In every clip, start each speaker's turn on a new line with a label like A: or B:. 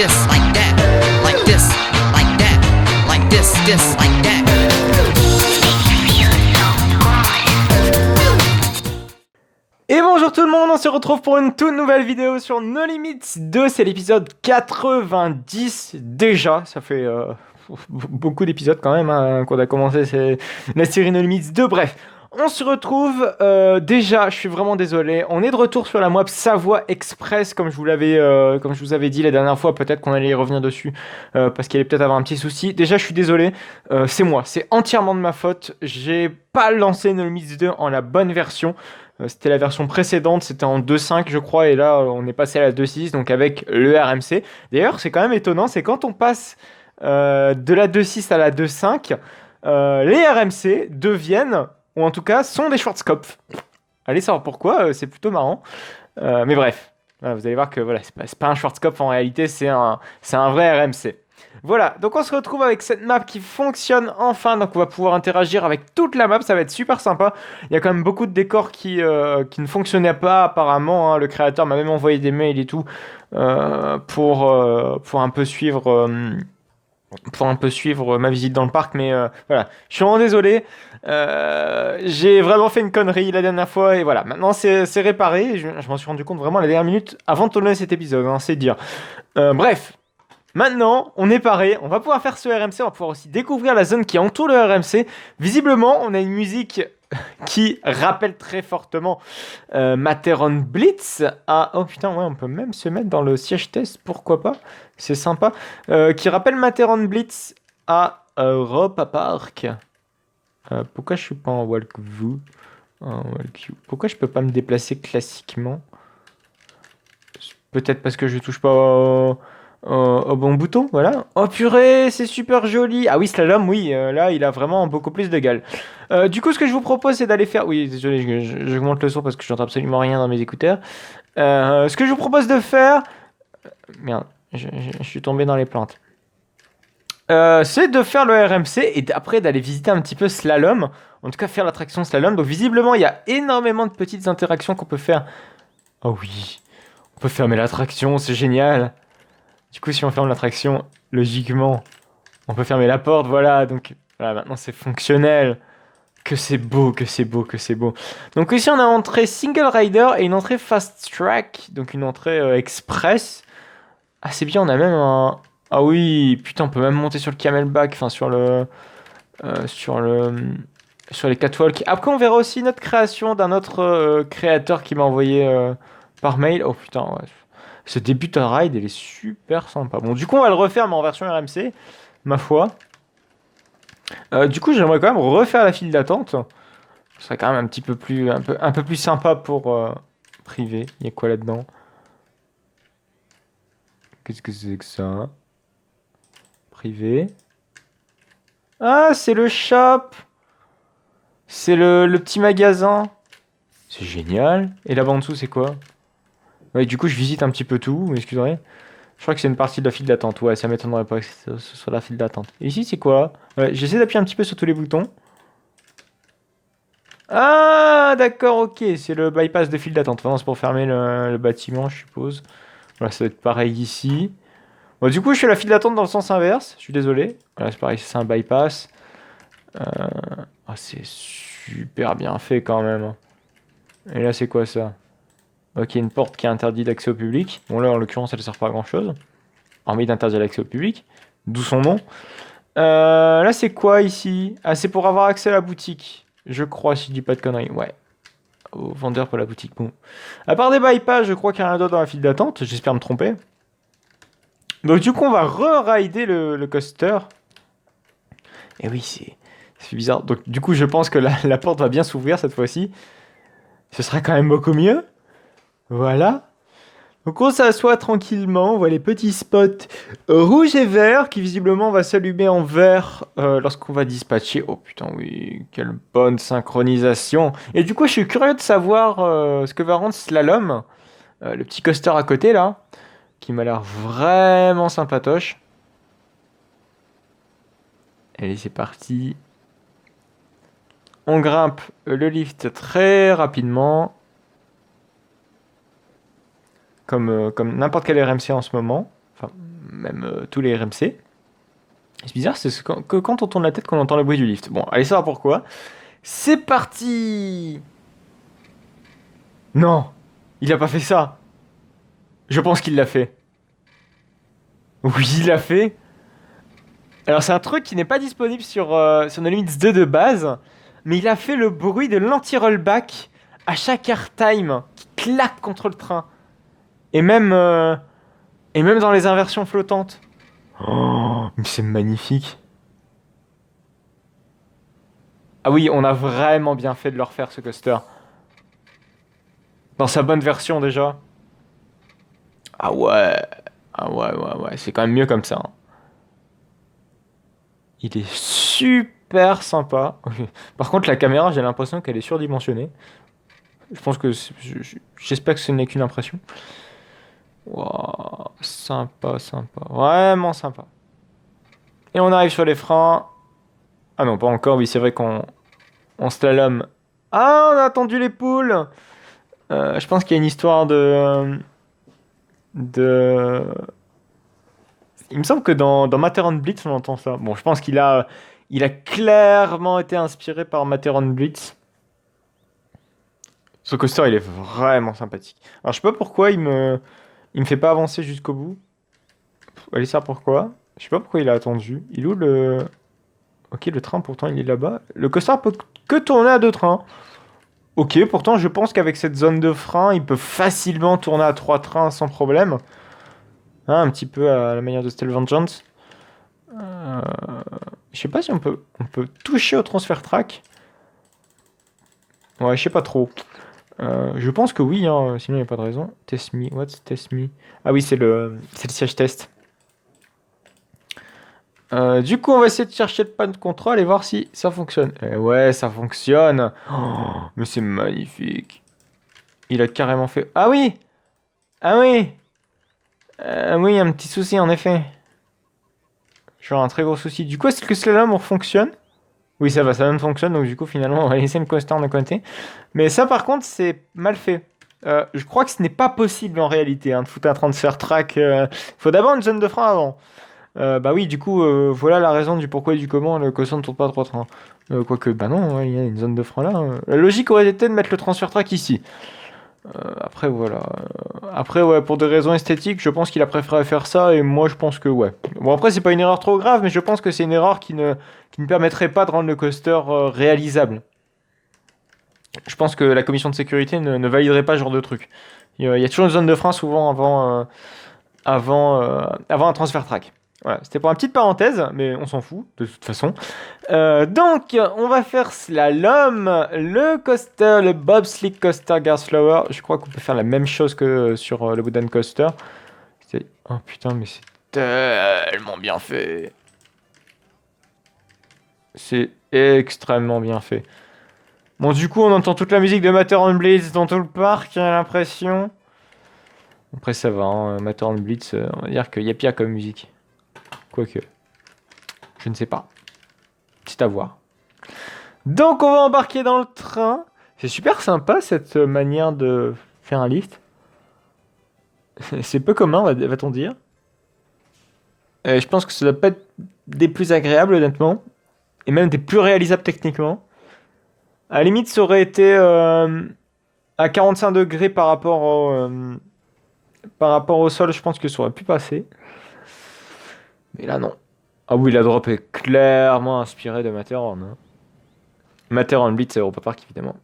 A: this, like that, like this, like that, like this, like that.
B: Et bonjour tout le monde, on se retrouve pour une toute nouvelle vidéo sur No Limits 2, c'est l'épisode 90 déjà, ça fait beaucoup d'épisodes quand même hein, qu'on a commencé la série No Limits 2, bref. On se retrouve, déjà je suis vraiment désolé, on est de retour sur la map Savoie Express comme je vous avais dit la dernière fois, peut-être qu'on allait y revenir dessus parce qu'il allait peut-être avoir un petit souci. Déjà je suis désolé, c'est moi, c'est entièrement de ma faute, j'ai pas lancé No Limits 2 en la bonne version. C'était la version précédente, c'était en 2.5 je crois, et là on est passé à la 2.6, donc avec le RMC. D'ailleurs c'est quand même étonnant, c'est quand on passe de la 2.6 à la 2.5, les RMC deviennent, ou en tout cas sont des Schwarzkopf. Allez savoir pourquoi, c'est plutôt marrant. Mais bref, voilà, vous allez voir que voilà, c'est pas un Schwarzkopf en réalité, c'est un vrai RMC. Voilà, donc on se retrouve avec cette map qui fonctionne enfin, donc on va pouvoir interagir avec toute la map, ça va être super sympa. Il y a quand même beaucoup de décors qui ne fonctionnaient pas apparemment, hein. Le créateur m'a même envoyé des mails et tout pour un peu suivre ma visite dans le parc, mais voilà, je suis vraiment désolé, j'ai vraiment fait une connerie la dernière fois, et voilà, maintenant c'est réparé, je m'en suis rendu compte vraiment la dernière minute avant de tourner cet épisode, hein, c'est dire. Bref. Maintenant, on est paré, on va pouvoir faire ce RMC, on va pouvoir aussi découvrir la zone qui entoure le RMC. Visiblement, on a une musique qui rappelle très fortement Matterhorn Blitz. Ah, oh putain, ouais, on peut même se mettre dans le siège test, pourquoi pas, c'est sympa. Qui rappelle Matterhorn Blitz à Europa Park. Pourquoi je suis pas en walk-view? Pourquoi je peux pas me déplacer classiquement? Peut-être parce que je touche pas au bon bouton, voilà. Oh purée, c'est super joli. Ah oui, slalom, oui, là, il a vraiment beaucoup plus d'égal. Du coup, ce que je vous propose, c'est d'aller faire... Oui, désolé, j'augmente le son parce que je n'entends absolument rien dans mes écouteurs. Ce que je vous propose de faire... Merde, je suis tombé dans les plantes. C'est de faire le RMC et après d'aller visiter un petit peu slalom. En tout cas, faire l'attraction slalom. Donc, visiblement, il y a énormément de petites interactions qu'on peut faire. Oh oui, on peut fermer l'attraction, c'est génial. Du coup, si on ferme l'attraction, logiquement, on peut fermer la porte, voilà. Donc, voilà, maintenant c'est fonctionnel. Que c'est beau, que c'est beau, que c'est beau. Donc ici, on a une entrée single rider et une entrée fast track. Donc une entrée express. Ah, c'est bien, on a même un... Ah oui, putain, on peut même monter sur le camelback, enfin sur les catwalks. Après, on verra aussi notre création d'un autre créateur qui m'a envoyé par mail. Oh putain, ouais. Ce début de ride, il est super sympa. Bon, du coup, on va le refaire, mais en version RMC, ma foi. Du coup, j'aimerais quand même refaire la file d'attente. Ce serait quand même un peu plus sympa pour privé. Il y a quoi là-dedans? Qu'est-ce que c'est que ça? Privé. Ah, c'est le shop. C'est le petit magasin. C'est génial. Et là-bas en dessous, c'est quoi? Ouais, du coup, je visite un petit peu tout, mais excusez. Je crois que c'est une partie de la file d'attente. Ouais, ça m'étonnerait pas que ce soit la file d'attente. Et ici, c'est quoi? Ouais, j'essaie d'appuyer un petit peu sur tous les boutons. Ah, d'accord, ok. C'est le bypass de file d'attente. Vraiment, c'est pour fermer le bâtiment, je suppose. Voilà, ça doit être pareil ici. Bon, du coup, je fais la file d'attente dans le sens inverse. Je suis désolé. Voilà, c'est pareil, c'est un bypass. Oh, c'est super bien fait quand même. Et là, c'est quoi ça? Ok, une porte qui est interdite d'accès au public. Bon, là, en l'occurrence, elle ne sert pas à grand chose. Hormis d'interdire l'accès au public. D'où son nom. Là, c'est quoi ici? Ah, c'est pour avoir accès à la boutique. Je crois, si je dis pas de conneries. Ouais. Au vendeur pour la boutique. Bon. À part des bypass, je crois qu'il y a rien d'autre dans la file d'attente. J'espère me tromper. Donc, du coup, on va re-rider le coaster. Et oui, c'est bizarre. Donc, du coup, je pense que la porte va bien s'ouvrir cette fois-ci. Ce sera quand même beaucoup mieux. Voilà. Donc on s'assoit tranquillement, on voit les petits spots rouges et verts qui visiblement va s'allumer en vert lorsqu'on va dispatcher. Oh putain oui, quelle bonne synchronisation. Et du coup je suis curieux de savoir ce que va rendre Slalom, le petit coaster à côté là, qui m'a l'air vraiment sympatoche. Allez c'est parti. On grimpe le lift très rapidement. Comme n'importe quel RMC en ce moment. Enfin, même tous les RMC. C'est bizarre, c'est que quand on tourne la tête qu'on entend le bruit du lift. Bon, allez savoir pourquoi. C'est parti. Non, il a pas fait ça. Je pense qu'il l'a fait. Oui, il l'a fait. Alors c'est un truc qui n'est pas disponible sur No Limits 2 de base, mais il a fait le bruit de l'anti-rollback à chaque airtime qui claque contre le train. Et même dans les inversions flottantes. Oh, mais c'est magnifique. Ah oui, on a vraiment bien fait de le refaire ce coaster. Dans sa bonne version déjà. Ah ouais. Ah ouais. C'est quand même mieux comme ça, hein. Il est super sympa. Par contre, la caméra, j'ai l'impression qu'elle est surdimensionnée. Je pense que j'espère que ce n'est qu'une impression. Waouh, sympa. Vraiment sympa. Et on arrive sur les freins. Ah non, pas encore. Oui, c'est vrai qu'on slalom. Ah, on a attendu les poules. Je pense qu'il y a une histoire de... Il me semble que dans Matterhorn Blitz, on entend ça. Bon, je pense il a clairement été inspiré par Matterhorn Blitz. Ce coaster, il est vraiment sympathique. Alors, je sais pas pourquoi il me fait pas avancer jusqu'au bout. Allez, ça pourquoi? Je sais pas pourquoi il a attendu. Il est où le... Ok, le train, pourtant, il est là-bas. Le coaster peut que tourner à 2 trains. Ok, pourtant, je pense qu'avec cette zone de frein, il peut facilement tourner à 3 trains sans problème. Hein, un petit peu à la manière de Steel Vengeance. Je sais pas si on peut toucher au transfert track. Ouais, je sais pas trop. Je pense que oui, hein, sinon il n'y a pas de raison. Test me, what's test me? Ah oui, c'est le siège test. Du coup, on va essayer de chercher le panne de contrôle et voir si ça fonctionne. Ouais, ça fonctionne. Oh, mais c'est magnifique. Il a carrément fait... Ah oui! Ah oui! Oui, un petit souci en effet. Genre un très gros souci. Du coup, est-ce que le slalom fonctionne? Oui, ça va, slalom fonctionne, donc du coup, finalement, on va laisser le coaster de côté. Mais ça, par contre, c'est mal fait. Je crois que ce n'est pas possible en réalité, hein, de foutre un transfert track. Faut d'abord une zone de frein avant. Bah oui, du coup, voilà la raison du pourquoi et du comment le coaster ne tourne pas à 3 trains. Quoique, bah non, ouais, il y a une zone de frein là. La logique aurait été de mettre le transfert track ici. Après, voilà. Après, ouais, pour des raisons esthétiques, je pense qu'il a préféré faire ça, et moi, je pense que, ouais. Bon, après, c'est pas une erreur trop grave, mais je pense que c'est une erreur qui ne permettrait pas de rendre le coaster réalisable. Je pense que la commission de sécurité ne validerait pas ce genre de truc. Il y a toujours une zone de frein, souvent, avant un transfert track. Voilà, c'était pour une petite parenthèse, mais on s'en fout, de toute façon. Donc, on va faire slalom, le coaster, le bobsleigh coaster Garslower. Je crois qu'on peut faire la même chose que sur le Wooden Coaster. Oh putain, mais c'est tellement bien fait. C'est extrêmement bien fait. Bon, du coup, on entend toute la musique de Matterhorn Blitz dans tout le parc, j'ai l'impression. Après, ça va, hein, Matterhorn Blitz, on va dire qu'il y a pire comme musique. Quoique, je ne sais pas. C'est à voir. Donc on va embarquer dans le train. C'est super sympa cette manière de faire un lift. C'est peu commun, va-t-on dire. Je pense que ça doit pas être des plus agréables, honnêtement. Et même des plus réalisables techniquement. À la limite, ça aurait été à 45 degrés par rapport au sol, je pense que ça aurait pu passer. Mais là, non. Ah oui, la drop est clairement inspirée de Matterhorn, hein. Matterhorn Blitz et Europa Park, évidemment.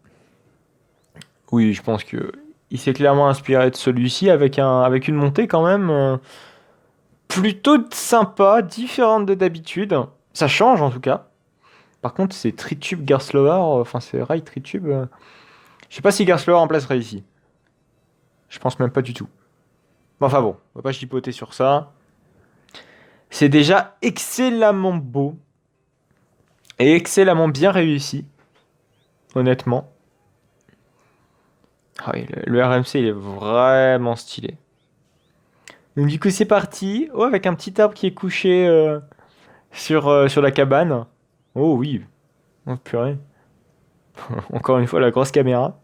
B: Oui, je pense que il s'est clairement inspiré de celui-ci avec une montée quand même plutôt sympa, différente de d'habitude. Ça change en tout cas. Par contre, c'est Tritube Garslower, enfin c'est Rail Tritube. Je sais pas si Garslower remplacerait ici. Je pense même pas du tout. Enfin bon, on va pas chipoter sur ça. C'est déjà excellemment beau et excellemment bien réussi, honnêtement. Ah oui, le RMC il est vraiment stylé. Donc du coup c'est parti. Oh, avec un petit arbre qui est couché sur la cabane. Oh oui. Oh purée. Encore une fois la grosse caméra.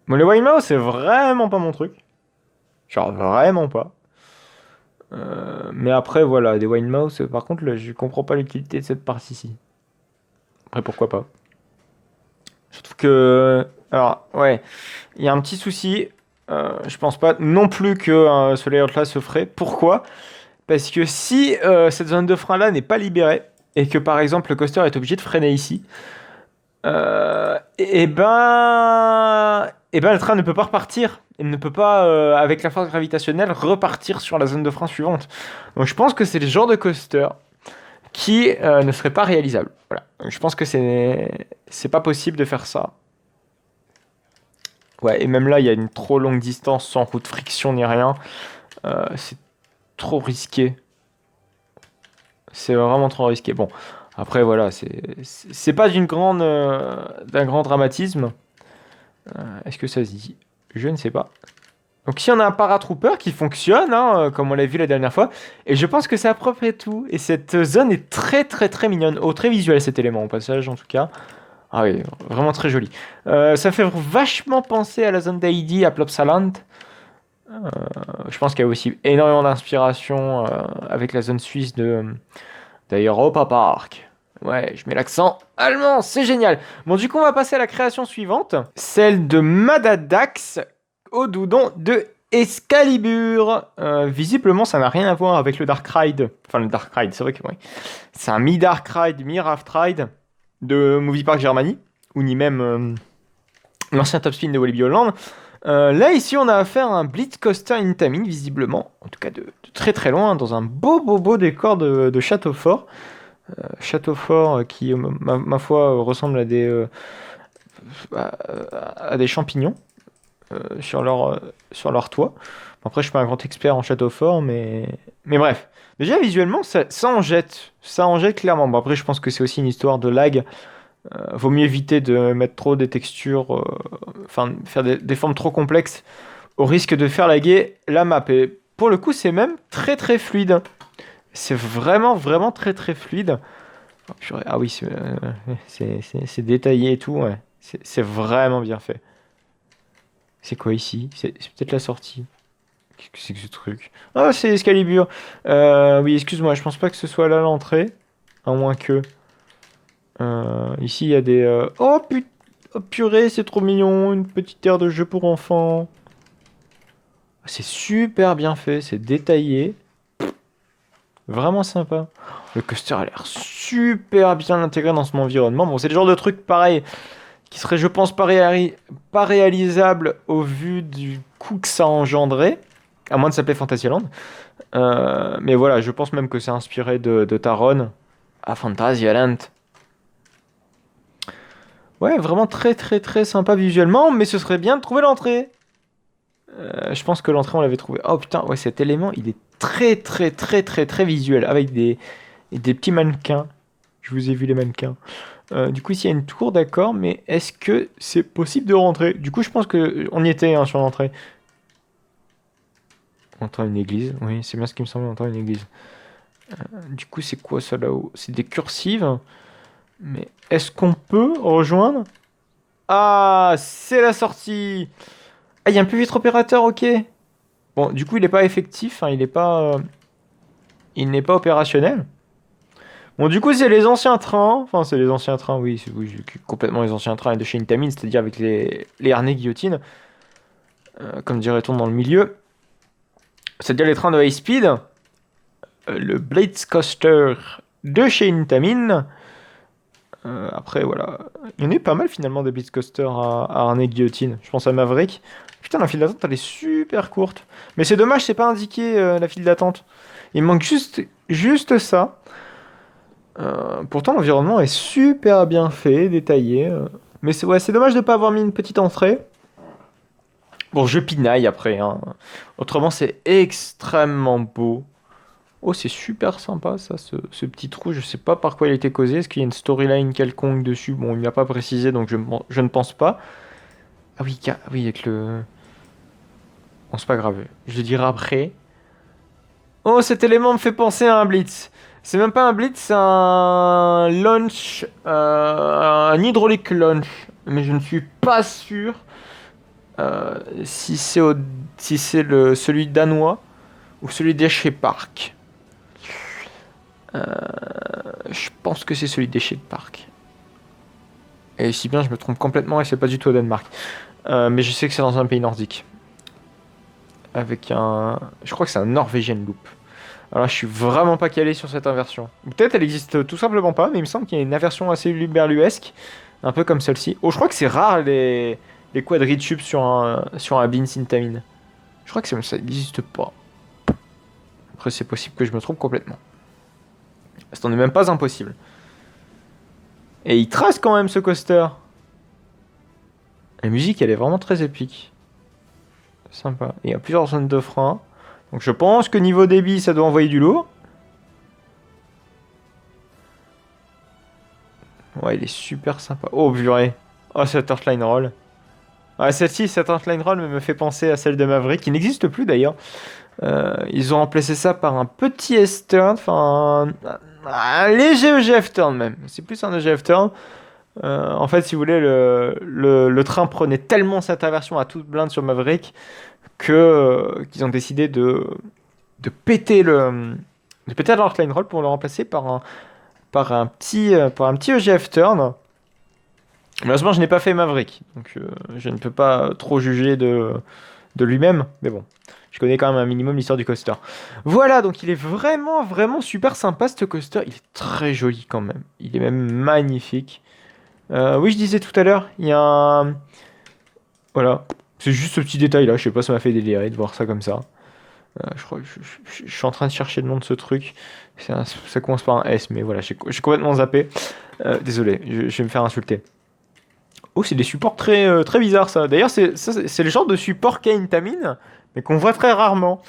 B: Bon, le Wild Mouse c'est vraiment pas mon truc. Genre vraiment pas. Mais après, voilà, des Winemouse, par contre, là, je comprends pas l'utilité de cette partie-ci. Après, pourquoi pas. Je trouve que... Alors, ouais, il y a un petit souci. Je pense pas non plus que ce layout-là se ferait. Pourquoi? Parce que si cette zone de frein-là n'est pas libérée, et que par exemple le coaster est obligé de freiner ici, et ben le train ne peut pas repartir. Il ne peut pas, avec la force gravitationnelle, repartir sur la zone de frein suivante. Donc je pense que c'est le genre de coaster qui ne serait pas réalisable. Voilà. Donc, je pense que c'est pas possible de faire ça. Ouais, et même là, il y a une trop longue distance sans coup de friction ni rien. C'est trop risqué. C'est vraiment trop risqué. Bon, après, voilà, c'est pas d'un grand dramatisme. Est-ce que ça se dit? Je ne sais pas. Donc ici, on a un paratrooper qui fonctionne, hein, comme on l'a vu la dernière fois. Et je pense que c'est à peu près tout. Et cette zone est très, très, très mignonne. Oh, très visuel cet élément, au passage, en tout cas. Ah oui, vraiment très joli. Ça fait vachement penser à la zone d'Heidi à Plopsaland. Je pense qu'il y a aussi énormément d'inspiration avec la zone suisse d'Europa Park. Ouais, je mets l'accent allemand, c'est génial. Bon, du coup, on va passer à la création suivante, celle de Madadax au doudon de Excalibur. Visiblement, ça n'a rien à voir avec le Dark Ride. Enfin, le Dark Ride, c'est vrai que oui. C'est un mi-Dark Ride, mi-Raft Ride de Movie Park Germany, ou ni même l'ancien Top Spin de Walibi Holland. Là, ici, on a affaire à un Blitz Coaster Intamin, visiblement, en tout cas de très très loin, dans un beau décor de château fort. Château fort qui, ma foi, ressemble à des champignons sur leur toit. Après, je suis pas un grand expert en château fort, mais bref. Déjà, visuellement, ça en jette. Ça en jette clairement. Bon, après, je pense que c'est aussi une histoire de lag. Vaut mieux éviter de mettre trop des textures, enfin faire des formes trop complexes au risque de faire laguer la map. Et pour le coup, c'est même très très fluide. C'est vraiment très très fluide. Oh, purée. Ah oui, c'est détaillé et tout. Ouais. C'est vraiment bien fait. C'est quoi ici? C'est peut-être la sortie. Qu'est-ce que c'est que ce truc? Ah, c'est Excalibur. Oui, excuse-moi, je pense pas que ce soit là l'entrée. À moins que. Ici, il y a des... Oh, oh, purée, c'est trop mignon. Une petite aire de jeu pour enfants. C'est super bien fait, c'est détaillé. Vraiment sympa. Le coaster a l'air super bien intégré dans son environnement. Bon, c'est le genre de truc pareil qui serait, je pense, pas réalisable au vu du coût que ça a engendré. À moins de s'appeler Fantasyland. Mais voilà, je pense même que c'est inspiré de Taron à Fantasyland. Ouais, vraiment très très très sympa visuellement, mais ce serait bien de trouver l'entrée. Je pense que l'entrée on l'avait trouvé. Oh putain, ouais, cet élément il est très très très très très visuel avec des petits mannequins. Je vous ai vu les mannequins. Du coup, ici il y a une tour, d'accord, mais est-ce que c'est possible de rentrer? Du coup, je pense que on y était hein, sur l'entrée. On entend une église, oui, c'est bien ce qui me semble, on entend une église. Du coup, c'est quoi ça là-haut? C'est des cursives. Mais est-ce qu'on peut rejoindre? Ah, c'est la sortie! Ah, il y a un plus vite opérateur, ok. Bon, du coup, il n'est pas effectif, hein, il n'est pas opérationnel. Bon, du coup, c'est les anciens trains. Enfin, c'est les anciens trains, oui, oui, complètement les anciens trains de chez Intamin, c'est-à-dire avec les harnais guillotine, comme dirait-on dans le milieu. C'est-à-dire les trains de high speed. Le Blitz Coaster de chez Intamin. Après, voilà. Il y en a eu pas mal finalement des Blitz Coaster à harnais guillotine. Je pense à Maverick. Putain, la file d'attente, elle est super courte. Mais c'est dommage, c'est pas indiqué la file d'attente. Il manque juste ça. Pourtant, l'environnement est super bien fait, détaillé. Mais c'est dommage de ne pas avoir mis une petite entrée. Bon, je pinaille après. Hein. Autrement, c'est extrêmement beau. Oh, c'est super sympa ça, ce petit trou. Je sais pas par quoi il a été causé. Est-ce qu'il y a une storyline quelconque dessus? Bon, il ne m'a pas précisé, donc je ne pense pas. Ah oui, oui, avec le... Bon, c'est pas grave. Je le dirai après. Oh, cet élément me fait penser à un blitz. C'est même pas un blitz, c'est un launch, un hydraulic launch. Mais je ne suis pas sûr Si c'est celui danois ou celui d'Escape Park. Je pense que c'est celui d'Escape Park. Et si bien je me trompe complètement et c'est pas du tout au Danemark. Mais je sais que c'est dans un pays nordique. Avec un... Je crois que c'est un Norwegian Loop. Alors je suis vraiment pas calé sur cette inversion. Ou peut-être elle existe tout simplement pas, mais il me semble qu'il y a une inversion assez berluesque. Un peu comme celle-ci. Oh, je crois que c'est rare les quadritubes sur un Beans Intamin. Je crois que ça n'existe pas. Après c'est possible que je me trompe complètement. Ce n'est même pas impossible. Et il trace quand même ce coaster. La musique elle est vraiment très épique. Sympa. Il y a plusieurs zones de frein. Donc je pense que niveau débit ça doit envoyer du lourd. Ouais, il est super sympa. Oh purée. Oh cette Earthline Roll. Ouais, cette Earthline Roll me fait penser à celle de Maverick, qui n'existe plus d'ailleurs. Ils ont remplacé ça par un petit S-turn, enfin un léger EGF turn même. C'est plus un EGF turn. En fait, si vous voulez, le train prenait tellement cette inversion à toute blinde sur Maverick qu'ils ont décidé de péter de péter l'Earthline Roll pour le remplacer par un petit EGF turn. Malheureusement, je n'ai pas fait Maverick, donc je ne peux pas trop juger de lui-même, mais bon, je connais quand même un minimum l'histoire du coaster. Voilà, donc il est vraiment, vraiment super sympa ce coaster. Il est très joli quand même. Il est même magnifique. Oui, je disais tout à l'heure, il y a un... Voilà, c'est juste ce petit détail-là, je sais pas, ça m'a fait délirer de voir ça comme ça. Je crois que je suis en train de chercher le nom de ce truc. Ça commence par un S, mais voilà, j'ai complètement zappé. Désolé, je vais me faire insulter. Oh, c'est des supports très bizarres ça. D'ailleurs, c'est le genre de support qu'a Intamin, mais qu'on voit très rarement.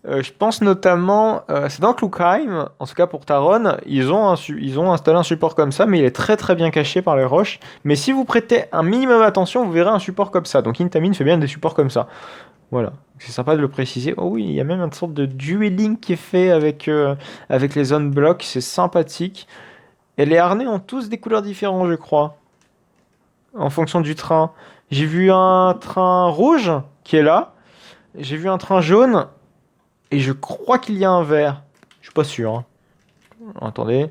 B: Je pense notamment, c'est dans Klugheim, en tout cas pour Taron, ils ont installé un support comme ça, mais il est très bien caché par les roches. Mais si vous prêtez un minimum attention, vous verrez un support comme ça. Donc Intamin fait bien des supports comme ça. Voilà, c'est sympa de le préciser. Oh oui, il y a même une sorte de dueling qui est fait avec les zones blocs, c'est sympathique. Et les harnais ont tous des couleurs différentes, je crois, en fonction du train. J'ai vu un train rouge qui est là. J'ai vu un train jaune. Et je crois qu'il y a un vert. Je suis pas sûr. Hein. Attendez.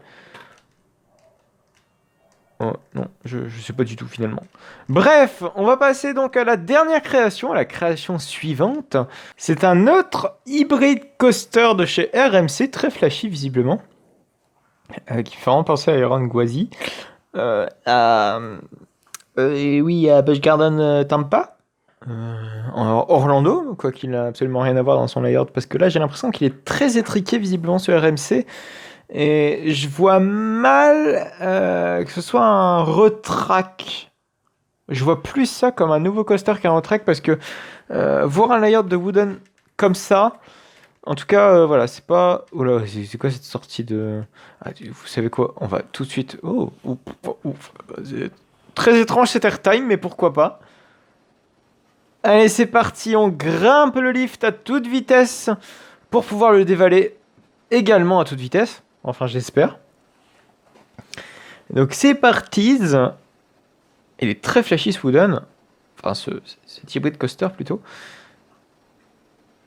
B: Oh, non, je sais pas du tout finalement. Bref, on va passer donc à la dernière création, à la création suivante. C'est un autre hybride coaster de chez RMC, très flashy visiblement. Qui fait vraiment penser à Iron Gwazi. Oui, à Busch Garden Tampa. En Orlando, quoi qu'il n'a absolument rien à voir dans son layout, parce que là j'ai l'impression qu'il est très étriqué visiblement sur RMC, et je vois mal que ce soit un retrack. Je vois plus ça comme un nouveau coaster qu'un retrack, parce que voir un layout de Wooden comme ça, en tout cas, voilà, c'est pas... Oh là, c'est quoi cette sortie de... Ah, vous savez quoi? On va tout de suite... Oh, très étrange cet airtime, mais pourquoi pas. Allez, c'est parti, on grimpe le lift à toute vitesse pour pouvoir le dévaler également à toute vitesse. Enfin, j'espère. Donc, c'est parti. Il est très flashy ce Wooden. Enfin, cet hybride coaster plutôt.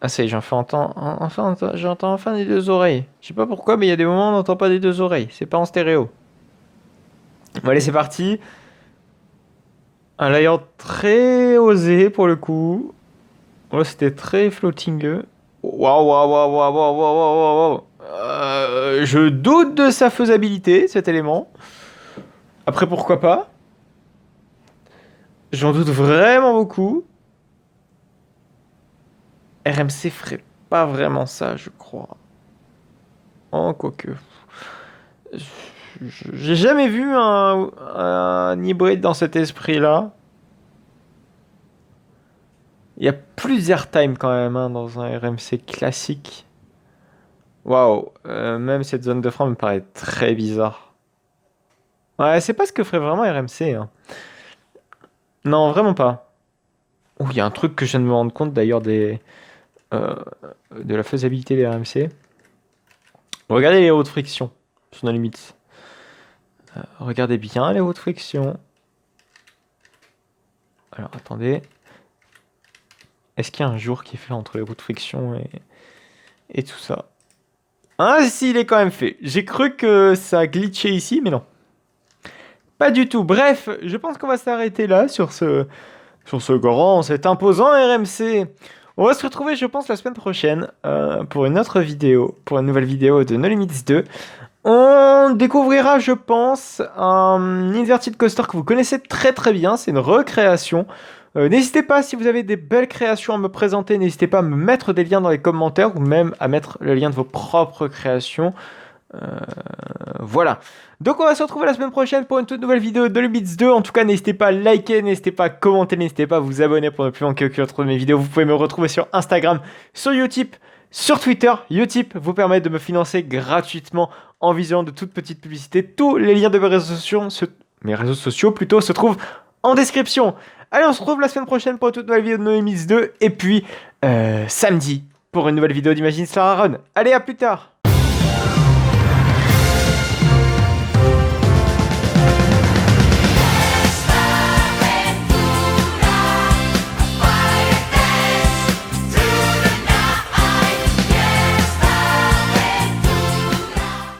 B: Ah, ça y est, j'entends enfin des deux oreilles. Je sais pas pourquoi, mais il y a des moments où on n'entend pas des deux oreilles. C'est pas en stéréo. Bon, allez, c'est parti. Un layout très osé pour le coup. Là, c'était très floating. Waouh. Je doute de sa faisabilité, cet élément. Après, pourquoi pas? J'en doute vraiment beaucoup. RMC ferait pas vraiment ça, je crois. Oh, quoique. J'ai jamais vu un hybride dans cet esprit-là. Il y a plusieurs times quand même hein, dans un RMC classique. Waouh, même cette zone de frein me paraît très bizarre. Ouais, c'est pas ce que ferait vraiment RMC. Hein. Non, vraiment pas. Oh, il y a un truc que je viens de me rendre compte d'ailleurs de la faisabilité des RMC. Regardez les hautes frictions sur nos limites. Regardez bien les hautes frictions. Alors attendez. Est-ce qu'il y a un jour qui est fait entre les roues de friction et tout ça? Ah si, il est quand même fait. J'ai cru que ça glitchait ici, mais non. Pas du tout. Bref, je pense qu'on va s'arrêter là sur ce grand, cet imposant RMC. On va se retrouver, je pense, la semaine prochaine pour une autre vidéo, pour une nouvelle vidéo de No Limits 2. On découvrira, je pense, un inverted coaster que vous connaissez très très bien. C'est une recréation. N'hésitez pas, si vous avez des belles créations à me présenter, n'hésitez pas à me mettre des liens dans les commentaires ou même à mettre le lien de vos propres créations. Voilà. Donc on va se retrouver la semaine prochaine pour une toute nouvelle vidéo de Limits 2. En tout cas, n'hésitez pas à liker, n'hésitez pas à commenter, n'hésitez pas à vous abonner pour ne plus manquer aucune autre de mes vidéos. Vous pouvez me retrouver sur Instagram, sur Utip, sur Twitter. Utip vous permet de me financer gratuitement en visionnant de toutes petites publicités. Tous les liens de mes réseaux sociaux plutôt, se trouvent en description. Allez, on se retrouve la semaine prochaine pour une toute nouvelle vidéo de No Limits 2. Et puis, samedi, pour une nouvelle vidéo d'Imagine Star Run. Allez, à plus tard!